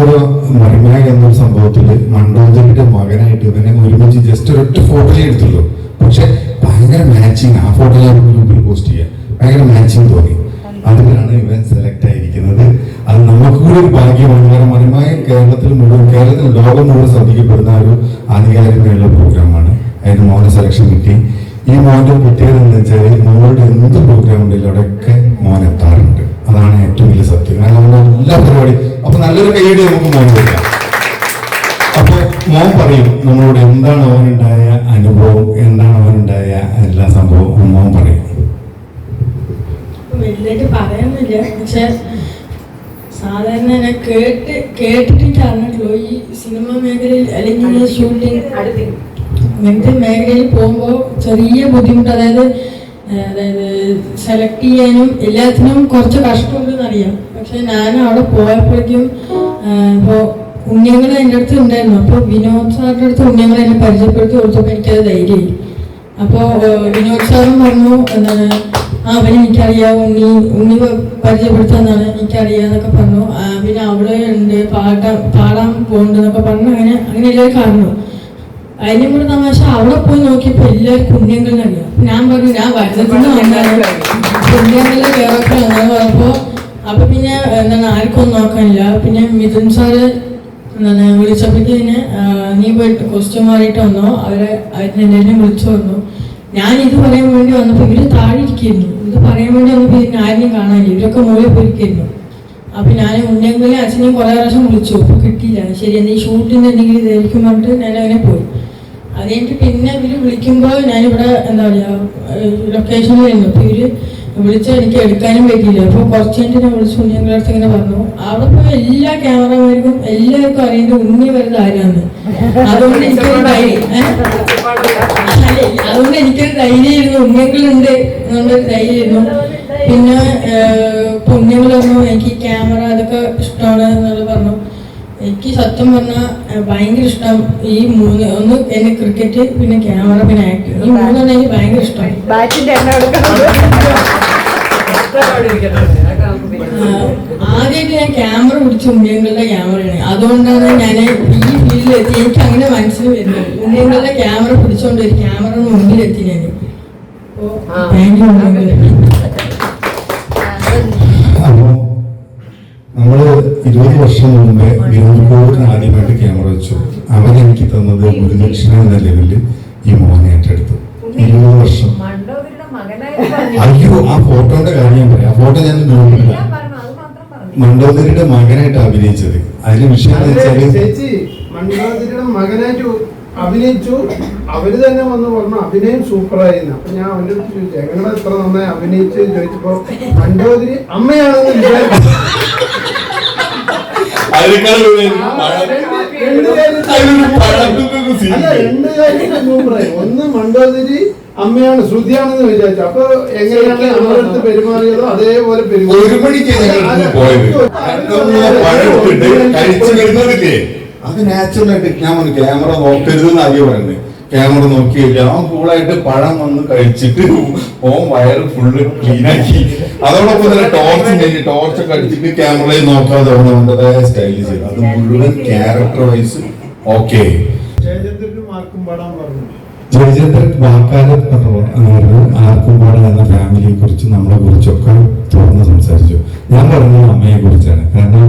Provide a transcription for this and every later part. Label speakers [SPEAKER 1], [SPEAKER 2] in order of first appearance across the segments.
[SPEAKER 1] ഒരു മറിമായ എന്നൊരു സംഭവത്തിൽ മണ്ടോദരിയുടെ മകനായിട്ട് ഇവനെ ഒരുമിച്ച് ജസ്റ്റ് ഒരൊറ്റ ഫോട്ടോയിൽ എടുത്തുള്ളൂ. പക്ഷെ ഭയങ്കര മാച്ചിങ്. ആ ഫോട്ടോ ഞാൻ ഗ്രൂപ്പിൽ പോസ്റ്റ് ചെയ്യാം. ഭയങ്കര മാച്ചിങ് തോന്നി. അതിലാണ് ഇവൻ സെലക്ട് ആയിരിക്കുന്നത്. അത് നമുക്ക് കൂടി ഒരു ഭാഗ്യമാണ്. കാരണം മറിമായ കേരളത്തിൽ ലോകം മുഴുവൻ ശ്രദ്ധിക്കപ്പെടുന്ന ഒരു ആധികാരികമായുള്ള പ്രോഗ്രാമാണ്. അതിന് മോനെ സെലക്ഷൻ കിട്ടി. ഈ മോന്റെ പ്രത്യേകത എന്താ വെച്ചാൽ നമ്മളുടെ എന്ത് പ്രോഗ്രാം ഉണ്ടെങ്കിലും അവിടെയൊക്കെ മോൻ എത്താറുണ്ട്. അതാണ് ഏറ്റവും വലിയ സത്യം. കാരണം നമ്മുടെ എല്ലാ പരിപാടി അപ്പൊ നല്ലൊരു കൈയ്യടി നമുക്ക് മോൻ കൊടുക്കാം. അപ്പൊ മോൻ പറയും നമ്മളോട് എന്താണ് അവനുണ്ടായ അനുഭവം, എന്താണ് അവനുണ്ടായ എല്ലാ സംഭവവും മോൻ പറയും.
[SPEAKER 2] വലുതായിട്ട് പറയാനൊന്നുമില്ല, പക്ഷെ സാധാരണ ഞാൻ കേട്ടിട്ട് അറിഞ്ഞിട്ടുള്ളൂ. ഈ സിനിമ മേഖലയിൽ അല്ലെങ്കിൽ ഷൂട്ടിങ് അങ്ങനത്തെ മേഖലയിൽ പോകുമ്പോൾ ചെറിയ ബുദ്ധിമുട്ട്, അതായത് സെലക്ട് ചെയ്യാനും എല്ലാത്തിനും കുറച്ച് കഷ്ടമുണ്ടെന്ന് അറിയാം. പക്ഷെ ഞാൻ അവിടെ പോയപ്പോഴേക്കും ഇപ്പോൾ ഉണ്ണിയങ്ങൾ എൻ്റെ അടുത്ത് ഉണ്ടായിരുന്നു. അപ്പോൾ വിനോദ് സാറിൻ്റെ അടുത്ത് ഉണ്ണിയങ്ങൾ എന്നെ പരിചയപ്പെടുത്തി കൊടുത്തപ്പോൾ എനിക്കത് ധൈര്യമായി. അപ്പോൾ വിനോദ് സാറും പറഞ്ഞു എന്താണ് അവന് എനിക്കറിയാം, ഉണ്ണി പരിചയപ്പെടുത്താന്നാണ് എനിക്കറിയാന്നൊക്കെ പറഞ്ഞു. പിന്നെ അവിടെ ഉണ്ട് പാടാൻ പോകുന്നുണ്ടെന്നൊക്കെ പറഞ്ഞു. അങ്ങനെ എല്ലാവരും കാണുന്നു. അതിനും കൂടെ തമാശ അവിടെ പോയി നോക്കിയപ്പോൾ എല്ലാവർക്കും ഉണ്ണിയങ്ങളിൽ അറിയാം. ഞാൻ പറഞ്ഞു ഞാൻ വരുന്നതിന് വന്നാലും ഉണ്ണിയങ്ങളിൽ കയറൊക്കെ അങ്ങനെ പറഞ്ഞപ്പോൾ അപ്പൊ പിന്നെ എന്താണ് ആർക്കൊന്നും നോക്കാനില്ല. പിന്നെ മിഥുൻ സാറ് എന്താണ് വിളിച്ചപ്പോഴേക്ക് പിന്നെ നീ പോയിട്ട് കോസ്റ്റ്യൂം മാറിയിട്ട് വന്നോ, അവരെല്ലാവരും വിളിച്ചു വന്നു. ഞാൻ ഇത് പറയാൻ വേണ്ടി വന്നപ്പോൾ ഇവര് താഴെ ഇരിക്കുന്നു. ഇത് പറയാൻ വേണ്ടി വന്നപ്പോൾ ഇതിന് ആരെയും കാണാനില്ല, ഇവരൊക്കെ മുകളിൽ പോയിരിക്കുന്നു. അപ്പൊ ഞാൻ ഉണ്ണിയങ്ങളിൽ അച്ഛനെയും കുറെ പ്രാവശ്യം വിളിച്ചു, അപ്പൊ കിട്ടിയില്ല. ശരി എന്തെങ്കിലും ഷൂട്ടിന് എന്തെങ്കിലും ഇതായിരിക്കും പറഞ്ഞിട്ട് ഞാൻ അങ്ങനെ പോയി. അത് കഴിഞ്ഞിട്ട് പിന്നെ ഇവര് വിളിക്കുമ്പോൾ ഞാനിവിടെ എന്താ പറയാ ലൊക്കേഷനിലായിരുന്നു. അപ്പൊ ഇവര് വിളിച്ചാൽ എനിക്ക് എടുക്കാനും പറ്റിയില്ല. അപ്പൊ കുറച്ച് കഴിഞ്ഞിട്ട് ഞാൻ വിളിച്ചു ഉണ്ണിയങ്ങളുടെ അടുത്ത് ഇങ്ങനെ പറഞ്ഞു. അവിടെ പോയി എല്ലാ ക്യാമറമാർക്കും എല്ലാവർക്കും അറിയേണ്ട ഉണ്ണി വരുന്നത് ആരാണ്. അതുകൊണ്ട് എനിക്കൊരു ധൈര്യമായിരുന്നു, ഉണ്ണിയങ്ങളുണ്ട് എന്നുള്ളൊരു ധൈര്യമായിരുന്നു. പിന്നെ ഉണ്ണിയങ്ങൾ പറഞ്ഞു എനിക്ക് ക്യാമറ അതൊക്കെ ഇഷ്ടമാണ് എന്നുള്ളത് പറഞ്ഞു. എനിക്ക് സത്യം പറഞ്ഞാൽ ഭയങ്കര ഇഷ്ടം ഈ മൂന്ന്, ഒന്ന് എന്നെ ക്രിക്കറ്റ്, പിന്നെ ക്യാമറ, പിന്നെ ആക്ടിങ്. ഈ മൂന്നെണ്ണം എനിക്ക് ഭയങ്കര ഇഷ്ടമായി. ആദ്യമായിട്ട് ഞാൻ ക്യാമറ പിടിച്ച ഉണ്ണിയങ്ങളുടെ ക്യാമറയാണ്. അതുകൊണ്ടാണ് ഞാൻ ഈ ഫീൽഡിലെത്തി. എനിക്ക് അങ്ങനെ മനസ്സിൽ വരുന്നത് ഉണ്ണിയങ്ങളുടെ ക്യാമറ പിടിച്ചോണ്ട് ഒരു ക്യാമറ മുന്നിലെത്തി ഞാൻ.
[SPEAKER 1] അപ്പോ നമ്മള് 20 വർഷം മുമ്പേ വിനോദ് ആദ്യമായിട്ട് ക്യാമറ വെച്ചു. അവരെനിക്ക് തന്നത് ഗുരുദക്ഷിണ എന്ന ലെവലിൽ ഈ മോനെ ഏറ്റെടുത്തു. 20 വർഷം. അയ്യോ, ആ ഫോട്ടോയുടെ കാര്യം ഞാൻ പറയാം. ആ ഫോട്ടോ ഞാൻ ഗ്രൂപ്പില്ല. മണ്ടോദരിയുടെ മകനായിട്ട് അഭിനയിച്ചത്. അതിന് വിഷയം
[SPEAKER 3] ചേച്ചി മണ്ടോദരിയുടെ മകനായിട്ട് അഭിനയിച്ചു. അവര് തന്നെ വന്ന് പറഞ്ഞു അഭിനയം സൂപ്പറായിരുന്നു. അപ്പൊ ഞാൻ അവന്റെ അടുത്ത് ചോദിച്ചു എങ്ങനെ എത്ര നന്നായി അഭിനയിച്ചു ചോദിച്ചപ്പോ മണ്ടോദരി അമ്മയാണെന്ന് വിചാരിച്ചു. രണ്ട് കാര്യം സൂപ്പറായി. ഒന്ന് മണ്ടോദരി അമ്മയാണ്, ശ്രുതിയാണെന്ന് വിചാരിച്ചു. അപ്പൊ എങ്ങനെയാണ് നമ്മുടെ അടുത്ത് പെരുമാറിയതോ അതേപോലെ
[SPEAKER 1] അത് നാച്ചുറലായിട്ട് ഞാൻ ക്യാമറ നോക്കരുതെന്ന് ആദ്യം പറയുന്നത്. ക്യാമറ നോക്കിയില്ല, അവൻ കൂളായിട്ട് പഴം വന്ന് കഴിച്ചിട്ട് ഓൻ വയറ് ഫുള്ള് ക്ലീനാക്കി. അതോടൊപ്പം തന്നെ ടോർച്ചൊക്കെ അടിച്ചിട്ട് ക്യാമറയിൽ നോക്കാതെ അവനവൻ്റെതായ സ്റ്റൈല് ചെയ്തു. അത് മുഴുവൻ ക്യാരക്ടർ വൈസ് ഓക്കെ. ജയചന്ദ്രൻ വാക്കാലെ ആർക്കുംപാട എന്ന ഫാമിലിയെ കുറിച്ച് നമ്മളെ കുറിച്ചൊക്കെ തുറന്ന് സംസാരിച്ചു. ഞാൻ പറഞ്ഞത് അമ്മയെ കുറിച്ചാണ്. കാരണം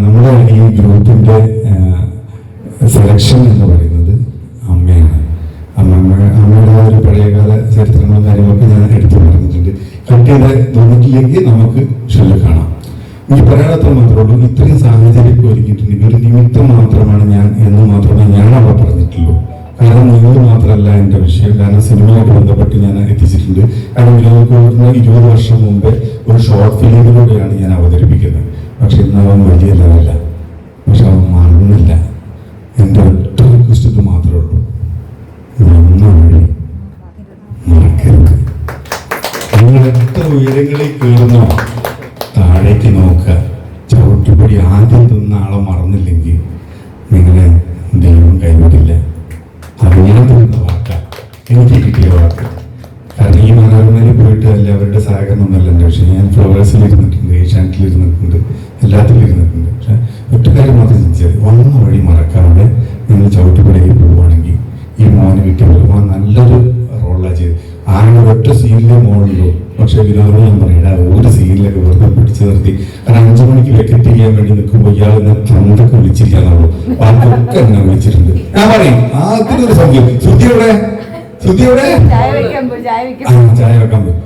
[SPEAKER 1] നമ്മുടെ ഈ ഗ്രൂപ്പിന്റെ സെലക്ഷൻ എന്ന് പറയുന്നത് അമ്മയാണ്. അമ്മയുടെ ആ ഒരു പഴയകാല ചരിത്രങ്ങളും കാര്യങ്ങളൊക്കെ ഞാൻ എടുത്തു പറഞ്ഞിട്ടുണ്ട്. കട്ട് ചെയ്ത് തോന്നിട്ടില്ലെങ്കിൽ നമുക്ക് ഷെല്ല് കാണാം. എനിക്ക് പറയാനത്ര മാത്രമേ ഉള്ളൂ, ഇത്രയും സാഹചര്യം ഒരുക്കിയിട്ടുണ്ടെങ്കിൽ ഒരു നിമിത്തം മാത്രമാണ് ഞാൻ എന്ന് മാത്രമേ ഞാൻ അവിടെ പറഞ്ഞിട്ടുള്ളൂ. കാരണം നിങ്ങൾ മാത്രമല്ല എൻ്റെ വിഷയം. കാരണം സിനിമയായിട്ട് ബന്ധപ്പെട്ട് ഞാൻ എത്തിച്ചിട്ടുണ്ട്. കാരണം വിനോദ് 20 വർഷം മുമ്പേ ഒരു ഷോർട്ട് ഫിലിമിലൂടെയാണ് ഞാൻ അവതരിപ്പിക്കുന്നത്. പക്ഷെ ഇന്ന് അവൻ വലിയ ലെവലല്ല. പക്ഷെ അവൻ മറന്നില്ല. എൻ്റെ ഒറ്റ റിക്വസ്റ്റ് ഇത് മാത്രമേ ഉള്ളൂ, വന്ന വഴി മറക്കരുത്. നിങ്ങൾ എത്ര ഉയരങ്ങളിൽ കയറുന്നോ താഴേക്ക് നോക്കുക. ചവിട്ടുപടി ആദ്യം തിന്ന ആളെ മറന്നില്ലെങ്കിൽ നിങ്ങളെ ദൈവം കൈവിടില്ല. അത് ഞാൻ തരുന്ന വാക്കാണ്, എനിക്ക് കിട്ടിയ വാക്ക്. കാരണം ഈ മനോരമയിൽ പോയിട്ട് അല്ല അവരുടെ സഹകരണമൊന്നുമല്ല എൻ്റെ വിഷയം. ഞാൻ ഫ്ലോറസിൽ ഇരുന്നിട്ടുണ്ട്, ഏഷ്യാനെറ്റിൽ ഇരുന്നിട്ടുണ്ട്, എല്ലാത്തിലും ഇരുന്നിട്ടുണ്ട്. പക്ഷെ ഒറ്റ കാര്യം മാത്രം പക്ഷെ വിനോദം ഞാൻ പറയണ ഒരു സീനിലൊക്കെ വെറുതെ പിടിച്ചു നിർത്തി. കാരണം 5 മണിക്ക് വെക്കറ്റ് ചെയ്യാൻ വേണ്ടി നിൽക്കുമ്പോൾ ഇയാൾ എന്നെ തന്തൊക്കെ വിളിച്ചില്ല എന്നുള്ളൂ. ബാക്കിയൊക്കെ എന്നെ വിളിച്ചിട്ടുണ്ട്. ഞാൻ പറയും ആദ്യമൊരു സംഖ്യ ശ്രുതിയുടെ ചായ വെക്കാൻ പോയി.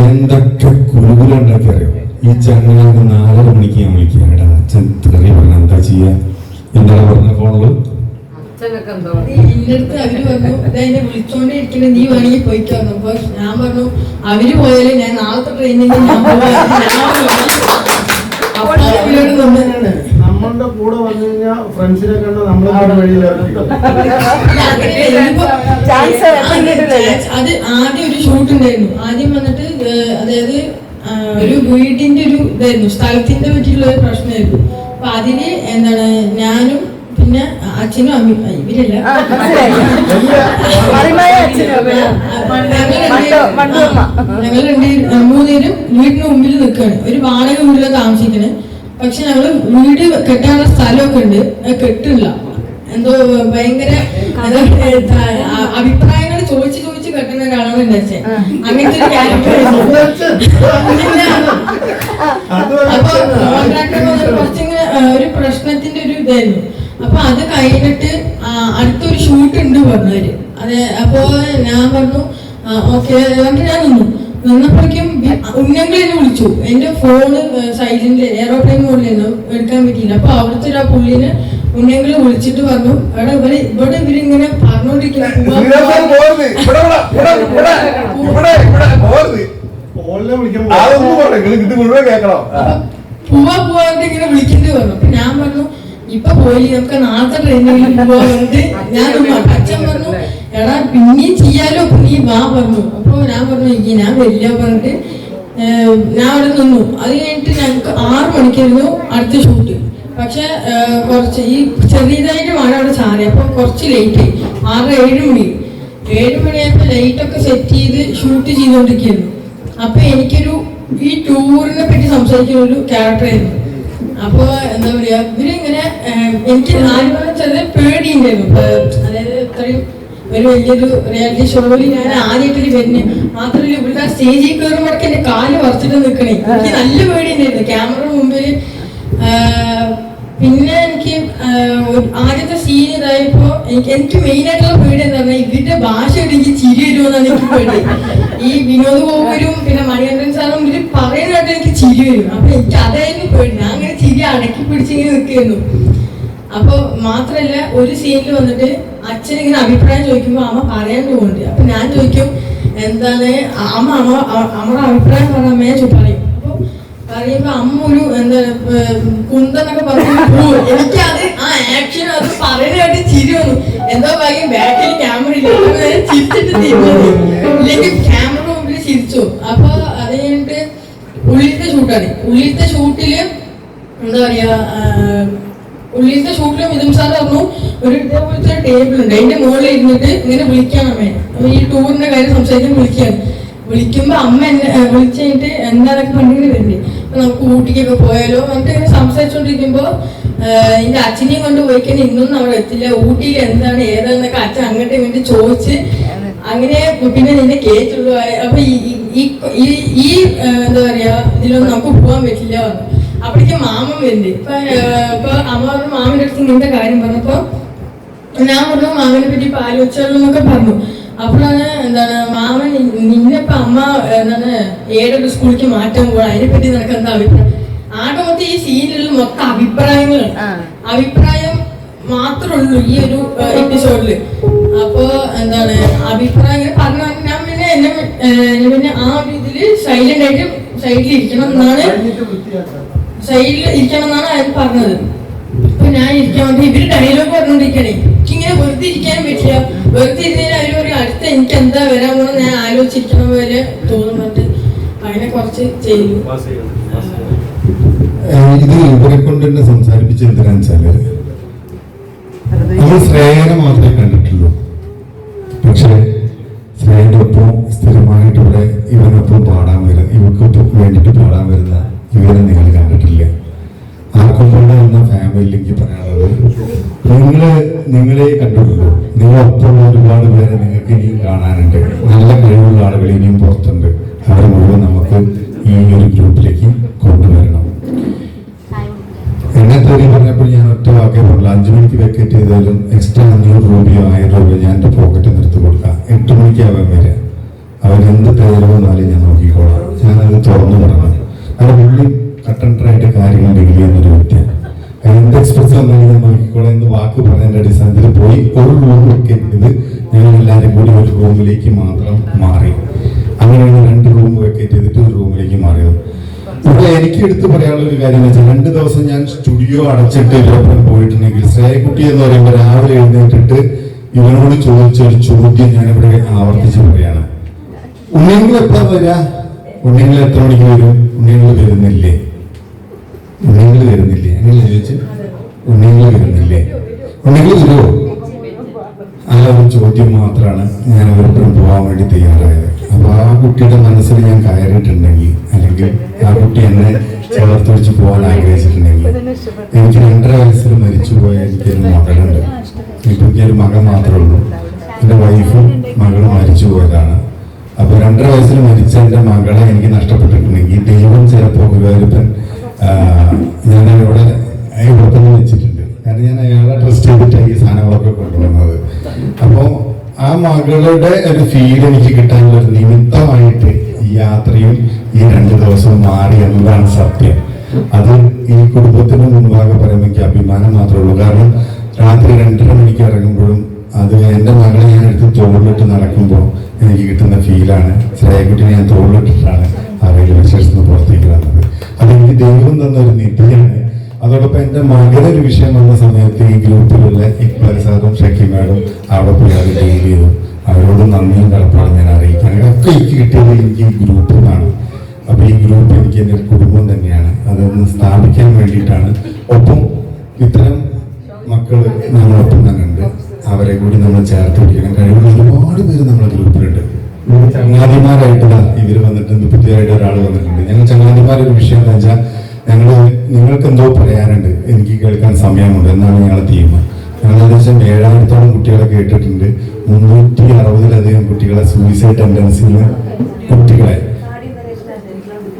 [SPEAKER 1] എന്തൊക്കെ കുരുകുലുണ്ടാക്കി അറിയോ ഈ ചങ്ങനെ 4 മണിക്ക് ഞാൻ വിളിക്കുക. എടാ അച്ഛൻ തെറി പറഞ്ഞ എന്താ ചെയ്യാ? എന്താണ് പറഞ്ഞ ഫോണില്
[SPEAKER 2] എന്റെ അടുത്ത് അവര് പറഞ്ഞു എന്നെ വിളിച്ചോണ്ടേ ഇരിക്കണേ, നീ വേണമെങ്കിൽ പോയിക്കോ. അപ്പൊ ഞാൻ പറഞ്ഞു അവര് പോയാലും ഞാൻ നാളത്തെ ട്രെയിനിങ് ഞാൻ
[SPEAKER 3] നമ്മളുടെ കൂടെ വന്നു കഴിഞ്ഞാൽ ഫ്രണ്ട്സിനെ കണ്ട നമ്മളെ വഴിയിൽ
[SPEAKER 2] അത് ആദ്യം ഒരു ഷൂട്ട് ഉണ്ടായിരുന്നു. ആദ്യം വന്നിട്ട് അതായത് ഒരു വീടിന്റെ ഒരു ഇതായിരുന്നു, സ്ഥലത്തിന്റെ പറ്റിയുള്ള ഒരു പ്രശ്നമായിരുന്നു. അപ്പൊ അതില് എന്താണ് ഞാനും പിന്നെ അച്ഛനും ഇവരല്ല ഞങ്ങൾ 3 പേരും വീടിന് മുമ്പിൽ നിൽക്കുകയാണ്. ഒരു വാടക വീട്ടിലാണ് താമസിക്കണേ. പക്ഷെ ഞങ്ങള് വീട് കെട്ടാനുള്ള സ്ഥലമൊക്കെ ഉണ്ട്, കെട്ടില്ല. എന്തോ ഭയങ്കര അഭിപ്രായങ്ങൾ ചോദിച്ച് കെട്ടുന്ന ഒരാളാണ് എന്റെ അച്ഛൻ. അങ്ങനത്തെ ഒരു ക്യാരക്ടർ. അപ്പൊ കോൺട്രാക്ടർ കുറച്ചിങ്ങനെ ഒരു പ്രശ്നത്തിന്റെ ഒരു ഇതായിരുന്നു. അപ്പൊ അത് കഴിഞ്ഞിട്ട് അടുത്തൊരു ഷൂട്ട് ഉണ്ട് പറഞ്ഞവര്. അതെ, അപ്പൊ ഞാൻ പറഞ്ഞു ഓക്കെ ഞാൻ നിന്നപ്പോഴേക്കും ഉന്നങ്ങൾ എന്നെ വിളിച്ചു. എന്റെ ഫോണ് സൈലന്റ് എയറോപ്ലെയിൻ മോഡിലായിരുന്നു, എടുക്കാൻ പറ്റിയില്ല. അപ്പൊ അവിടുത്തെ ഒരു പുള്ളിനെ ഉന്നങ്ങൾ വിളിച്ചിട്ട് പറഞ്ഞു എടാ ഇവിടെ ഇവരിങ്ങനെ പറഞ്ഞോണ്ടിരിക്കുന്നു പോവാണ്ട് ഇങ്ങനെ വിളിക്കേണ്ടി പറഞ്ഞു. അപ്പൊ ഞാൻ പറഞ്ഞു ഇപ്പൊ പോയി നമുക്ക് നാളത്തെ ട്രെയിനിൽ പോവാറുണ്ട്. ഞാൻ അച്ഛൻ പറഞ്ഞു എടാ പിന്നെയും ചെയ്യാലോ, നീ വാ പറഞ്ഞു. അപ്പൊ ഞാൻ പറഞ്ഞു ഞാൻ വരില്ല പറഞ്ഞിട്ട് ഞാൻ അവിടെ നിന്നു. അത് കഴിഞ്ഞിട്ട് ഞങ്ങൾക്ക് 6 മണിക്കായിരുന്നു അടുത്ത ഷൂട്ട്. പക്ഷെ കുറച്ച് ഈ ചെറിയതായിട്ട് മഴ അവിടെ ചാറി. അപ്പൊ കുറച്ച് ലേറ്റ് ആയി. 7 മണിയായപ്പോ ലൈറ്റൊക്കെ സെറ്റ് ചെയ്ത് ഷൂട്ട് ചെയ്തോണ്ടിരിക്കുന്നു. അപ്പൊ എനിക്കൊരു ഈ ടൂറിനെ പറ്റി സംസാരിക്കുന്ന ഒരു ക്യാരക്ടറായിരുന്നു. അപ്പൊ എന്താ പറയാ ഇവരിങ്ങനെ എനിക്ക് ചെറിയ പേടിയുണ്ടായിരുന്നു. അതായത് ഇത്രയും ഒരു വലിയൊരു റിയാലിറ്റി ഷോയിൽ ഞാൻ ആദ്യമായിട്ടൊരു വരുന്ന മാത്രമല്ല ഇവരുടെ സ്റ്റേജിൽ കയറുമ്പോഴൊക്കെ എന്റെ കാല് വറച്ചിട്ട് നിൽക്കണേ. എനിക്ക് നല്ല പേടിയുണ്ടായിരുന്നു ക്യാമറ മുമ്പിൽ. പിന്നെ എനിക്ക് ആദ്യത്തെ സീൻ ഇതായപ്പോ എനിക്ക് മെയിൻ ആയിട്ടുള്ള പേടി എന്താ പറഞ്ഞാൽ ഇവരുടെ ഭാഷ എനിക്ക് ചിരി വരുമെന്നാണ് എനിക്ക് പേടി. ഈ വിനോദ് ഗോപുരും പിന്നെ മണികണ്ഠൻ സാറും ഇവര് പറയുന്നതായിട്ട് എനിക്ക് ചിരി വരും. അപ്പൊ എനിക്ക് അതായിരുന്നു പേടി. ഞാൻ അങ്ങനെ ചിരി അടക്കി പിടിച്ചിങ്ങനെ നിൽക്കുന്നു. അപ്പൊ മാത്രല്ല ഒരു സീനിൽ വന്നിട്ട് അച്ഛൻ ഇങ്ങനെ അഭിപ്രായം ചോദിക്കുമ്പോ അമ്മ പറയാൻ പോകുന്നുണ്ട്. അപ്പൊ ഞാൻ ചോദിക്കും എന്താണ് അമ്മയുടെ അഭിപ്രായം പറഞ്ഞ അമ്മയെ പറയും. അപ്പൊ പറയുമ്പോ അമ്മ ഒരു എന്താ കുന്തെന്നൊക്കെ പറഞ്ഞു. എനിക്കത് ആ ആക്ഷൻ അത് പറയുന്നതായിട്ട് ചിരി വന്നു. എന്തോ പറയും ബാക്കിൽ ക്യാമറ ഇല്ല, ചിരിച്ചിട്ട് തിരിഞ്ഞത് ഇല്ലെങ്കിൽ ക്യാമറ മുമ്പിൽ ചിരിച്ചു. അപ്പൊ അത് കഴിഞ്ഞിട്ട് ഉള്ളിലത്തെ ഷൂട്ടാണ്. ഉള്ളിലത്തെ ഷൂട്ടില് എന്താ പറയാ ഉള്ളിലത്തെ ഷൂട്ടില് മിഥുൻ സാർ പറഞ്ഞു ഒരു ഇതേപോലത്തെ ടേബിൾ ഉണ്ട്, അതിന്റെ മുകളിൽ ഇരുന്നിട്ട് ഇങ്ങനെ വിളിക്കണം അമ്മേ. ഈ ടൂറിന്റെ കാര്യം സംസാരിക്കാൻ വിളിക്കുമ്പോ അമ്മ എന്നെ വിളിച്ചു കഴിഞ്ഞിട്ട് എന്താണൊക്കെ പണ്ടിങ്ങനെ വരുന്നുണ്ട്. അപ്പൊ നമുക്ക് ഊട്ടിക്കൊക്കെ പോയാലോ എന്നിട്ട് ഇങ്ങനെ സംസാരിച്ചോണ്ടിരിക്കുമ്പോ എന്റെ അച്ഛനെയും കൊണ്ട് പോയിക്കാൻ ഇന്നൊന്നും അവിടെ എത്തില്ല, ഊട്ടിയിൽ എന്താണ് ഏതാന്നൊക്കെ അച്ഛൻ അങ്ങോട്ട് ഇങ്ങോട്ട് ചോദിച്ച് അങ്ങനെ പിന്നെ നിന്റെ കേറ്റുള്ളൂ. അപ്പൊ ഈ എന്താ പറയാ ഇതിലൊന്നും നമുക്ക് പോകാൻ പറ്റില്ല പറഞ്ഞു. അപ്പോഴേക്കും മാമൻ വരുന്നുണ്ട്. ഇപ്പൊ അമ്മ പറഞ്ഞു മാമന്റെ അടുത്ത് ഇങ്ങനത്തെ കാര്യം പറഞ്ഞപ്പോ ഞാൻ പറഞ്ഞു മാമനെ പറ്റി ഇപ്പൊ ആലോചിച്ചാലെന്നൊക്കെ പറഞ്ഞു. അപ്പോഴാണ് എന്താണ് മാമൻ നിന്നിപ്പോ അമ്മ എന്താണ് ഏതൊരു സ്കൂളിലേക്ക് മാറ്റാൻ പോകാൻ അതിനെ പറ്റി നിനക്ക് എന്താ അഭിപ്രായം? ആകെ മൊത്തം ഈ സീനിലുള്ള മൊത്തം അഭിപ്രായം മാത്രമേ ഉള്ളൂ ഈ ഒരു എപ്പിസോഡില്. അപ്പൊ എന്താണ് അഭിപ്രായം പറഞ്ഞ ഞാൻ പിന്നെ ആ ഒരു ഇതില് സൈലന്റ് ആയിട്ട് സൈഡിൽ ഇരിക്കണം എന്നാണ് അയാൾ പറഞ്ഞത്. അപ്പൊ ഞാൻ ഇരിക്കാൻ വേണ്ടി ഇവര് ഡയലോഗ് പറഞ്ഞോണ്ടിരിക്കണേ. എനിക്കിങ്ങനെ വെറുതെ ഇരിക്കാനും പറ്റില്ല. വെറുതെ ഇരുന്നതിന് അവര് ഒരു അടുത്ത എനിക്ക് എന്താ വരാൻ പോണ ഞാൻ ആലോചിച്ചിരിക്കണ പോലെ തോന്നുന്നുണ്ട്. അങ്ങനെ കുറച്ച് ചെയ്തു.
[SPEAKER 1] ഇത് ഇവരെ കൊണ്ട് തന്നെ സംസാരിപ്പിച്ച എന്തിനാന്ന് വെച്ചാല് നമ്മൾ ശ്രേയനെ മാത്രമേ കണ്ടിട്ടുള്ളൂ. പക്ഷെ ശ്രേയന്റെ ഒപ്പം സ്ഥിരമായിട്ട് ഇവിടെ ഇവനൊപ്പം പാടാൻ വരുന്ന ഇവർക്ക് വേണ്ടിയിട്ട് പാടാൻ വരുന്ന ഇവരെ നിങ്ങൾ കണ്ടിട്ടില്ല. ആർക്കൊപ്പം എന്ന ഫാമിലിക്ക് പറയാനുള്ളത് നിങ്ങളെ കണ്ടിട്ടുള്ളൂ. നിങ്ങളൊപ്പമുള്ള ഒരുപാട് പേരെ നിങ്ങൾക്ക് ഇനിയും കാണാനുണ്ട്. നല്ല കഴിവുള്ള ആളുകൾ ഇനിയും പുറത്തുണ്ട്. അവരെ മുഴുവൻ നമുക്ക് ഈ ഒരു ഗ്രൂപ്പിലേക്ക് കൊണ്ടുവരണം. എന്നെ തെറി പറഞ്ഞപ്പോൾ ഞാൻ ഒറ്റ വാക്കേ പറഞ്ഞില്ല. 5 മണിക്ക് വെക്കേറ്റ് ചെയ്താലും എക്സ്ട്രാ 500 രൂപയോ 1000 രൂപയോ ഞാൻ എൻ്റെ പോക്കറ്റിൽ നിർത്തി കൊടുക്കാം. 8 മണിക്ക് അവൻ വരിക, അവൻ എന്ത് തേര് വന്നാലും ഞാൻ നോക്കിക്കോളാം. ഞാനത് തുറന്നു പറഞ്ഞു. അത് പുള്ളി കട്ടൻഡറായിട്ട് കാര്യങ്ങൾ ഡീൽ ചെയ്യുന്നൊരു വ്യക്തിയാണ്. എന്ത് എക്സ്പ്രസ് വന്നാലും ഞാൻ നോക്കിക്കോളാം എന്ന് വാക്ക് പറഞ്ഞതിൻ്റെ അടിസ്ഥാനത്തിൽ പോയി ഒരു റൂം വെക്കേറ്റ് ചെയ്ത് ഞങ്ങൾ എല്ലാവരും കൂടി ഒരു റൂമിലേക്ക് മാത്രം മാറി. അങ്ങനെയാണ് 2 റൂം വെക്കേറ്റ് ചെയ്തിട്ട് ഒരു റൂമിലേക്ക് മാറിയത്. ഇവിടെ എനിക്ക് എടുത്ത് പറയാനുള്ള ഒരു കാര്യം വെച്ചാൽ 2 ദിവസം ഞാൻ സ്റ്റുഡിയോ അടച്ചിട്ട് ഇവരൊപ്പം പോയിട്ടുണ്ടെങ്കിൽ ശ്രേയക്കുട്ടി എന്ന് പറയുമ്പോൾ രാവിലെ എഴുന്നേറ്റിട്ട് ഇവനോട് ചോദിച്ച ഒരു ചോദ്യം ഞാൻ ഇവിടെ ആവർത്തിച്ച് പറയാണ്. ഉണ്ണിയങ്ങൾ എപ്പോഴാ വരിക? ഉണ്ണിയങ്ങൾ എത്ര മണിക്ക് വരും? ഉണ്ണിയങ്ങൾ വരുന്നില്ലേ? ഉണ്ണിയങ്ങൾ വരുന്നില്ലേ? അങ്ങനെ ചോദിച്ചു. ഉണ്ണിയങ്ങൾ വരുന്നില്ലേ? ഉണ്ണിയങ്ങൾ വരുമോ? ആ ഒരു ചോദ്യം മാത്രമാണ് ഞാൻ അവരോടൊപ്പം പോകാൻ വേണ്ടി തയ്യാറായത്. അപ്പൊ ആ കുട്ടിയുടെ മനസ്സിൽ ഞാൻ കയറിയിട്ടുണ്ടെങ്കിൽ, അല്ലെങ്കിൽ ആ കുട്ടി എന്നെ ചേർത്ത് വെച്ച് പോകാൻ ആഗ്രഹിച്ചിട്ടുണ്ടെങ്കിൽ, എനിക്ക് 2.5 വയസ്സിൽ മരിച്ചുപോയ എനിക്കൊരു മകളുണ്ട്. ഇപ്പൊ എനിക്കൊരു മകൻ മാത്രമേ ഉള്ളൂ. എൻ്റെ വൈഫും മകളും മരിച്ചു പോയതാണ്. അപ്പൊ 2.5 വയസ്സിൽ മരിച്ച എൻ്റെ മകളെ എനിക്ക് നഷ്ടപ്പെട്ടിട്ടുണ്ടെങ്കിൽ ദൈവം ചിലപ്പോൾ ഗുരുവായൂരപ്പൻ ഞാൻ ഇവിടെ തന്നെ വെച്ചിട്ടുണ്ട്. കാരണം ഞാൻ അയാളെ ട്രസ്റ്റ് ചെയ്തിട്ടാണ് ഈ സാധനങ്ങളൊക്കെ കൊണ്ടുവന്നത്. അപ്പോൾ ആ മകളുടെ ഒരു ഫീൽ എനിക്ക് കിട്ടാനുള്ള ഒരു നിമിത്തമായിട്ട് ഈ യാത്രയും ഈ 2 ദിവസവും മാറി എന്നതാണ് സത്യം. അത് ഈ കുടുംബത്തിന് മുൻപാകെ പറയുമ്പോൾ എനിക്ക് അഭിമാനം മാത്രമേ ഉള്ളൂ. കാരണം രാത്രി 2:30 മണിക്ക് ഇറങ്ങുമ്പോഴും അത് എൻ്റെ മകളെ ഞാൻ എടുത്ത് തോളിലിട്ട് നടക്കുമ്പോൾ എനിക്ക് കിട്ടുന്ന ഫീലാണ്. ശ്രേയക്കുട്ടിനെ ഞാൻ തോളിലിട്ടിട്ടാണ് ആ റെയിൽവേ സ്റ്റേഷനിൽ പുറത്തേക്ക് വന്നത്. അതെനിക്ക് ദൈവം തന്ന ഒരു നിധിയാണ്. അതോടൊപ്പം എൻ്റെ മകളുടെ വിഷയം വന്ന സമയത്ത് ഈ ഗ്രൂപ്പിലുള്ള ഇക്ബാൽ സാറും ഷക്കി മാഡും അവിടെ പോയി അത് ഡീൽ ചെയ്തു. അവരോട് നന്ദിയും കടപ്പാടും ഞാൻ അറിയിക്കാൻ. ഒക്കെ എനിക്ക് കിട്ടിയത് എനിക്ക് ഈ ഗ്രൂപ്പിൽ നിന്നാണ്. അപ്പൊ ഈ ഗ്രൂപ്പ് എനിക്ക് എൻ്റെ ഒരു കുടുംബം തന്നെയാണ്. അതൊന്ന് സ്ഥാപിക്കാൻ വേണ്ടിയിട്ടാണ്. ഒപ്പം ഇത്തരം മക്കൾ നമ്മളൊപ്പം തന്നെ ഉണ്ട്. അവരെ കൂടി നമ്മൾ ചേർത്ത് പിടിക്കണം. കഴിവുള്ള ഒരുപാട് പേര് നമ്മുടെ ഗ്രൂപ്പിലുണ്ട്. ചങ്ങാതിമാരായിട്ടാണ് ഇവര് വന്നിട്ടുണ്ട്. പുതിയതായിട്ട് ഒരാൾ വന്നിട്ടുണ്ട്. ഞങ്ങൾ ചങ്ങാതിമാരൊരു വിഷയം എന്ന് വെച്ചാൽ നിങ്ങൾക്ക് എന്തോ പറയാനുണ്ട്, എനിക്ക് കേൾക്കാൻ സമയമുണ്ട് എന്നാണ് ഞങ്ങളുടെ തീം. ഞങ്ങൾ ഏകദേശം 7000-ഓളം കുട്ടികളെ കേട്ടിട്ടുണ്ട്. 360-ലധികം കുട്ടികളെ സൂയിസൈഡ് ടെൻഡൻസിന്ന് കുട്ടികളെ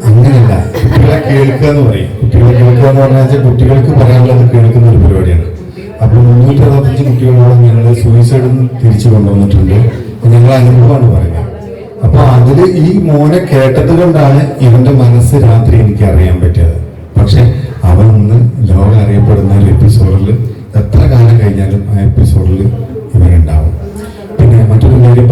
[SPEAKER 1] അങ്ങനെയല്ല, കുട്ടികളെ കേൾക്കുക എന്ന് പറയും. കുട്ടികളെ കേൾക്കുക എന്ന് പറഞ്ഞാൽ കുട്ടികൾക്ക് പറയാനുള്ളത് കേൾക്കുന്ന ഒരു പരിപാടിയാണ്. അപ്പോൾ 365 കുട്ടികളോളം ഞങ്ങൾ സൂയിസൈഡിൽ നിന്ന് തിരിച്ചു കൊണ്ടുവന്നിട്ടുണ്ട്. ഞങ്ങൾ അനുഭവമാണ് പറയുന്നത്. അപ്പൊ അതിൽ ഈ മോനെ കേട്ടത് കൊണ്ടാണ് ഇവന്റെ മനസ്സ് രാത്രി എനിക്ക് അറിയാൻ പറ്റിയത്. പക്ഷെ അവൻ ഇന്ന് ലോകം അറിയപ്പെടുന്ന ഒരു എപ്പിസോഡിൽ എത്ര കാലം കഴിഞ്ഞാലും ആ എപ്പിസോഡിൽ ഇവനുണ്ടാവും. പിന്നെ മറ്റൊരു കാര്യം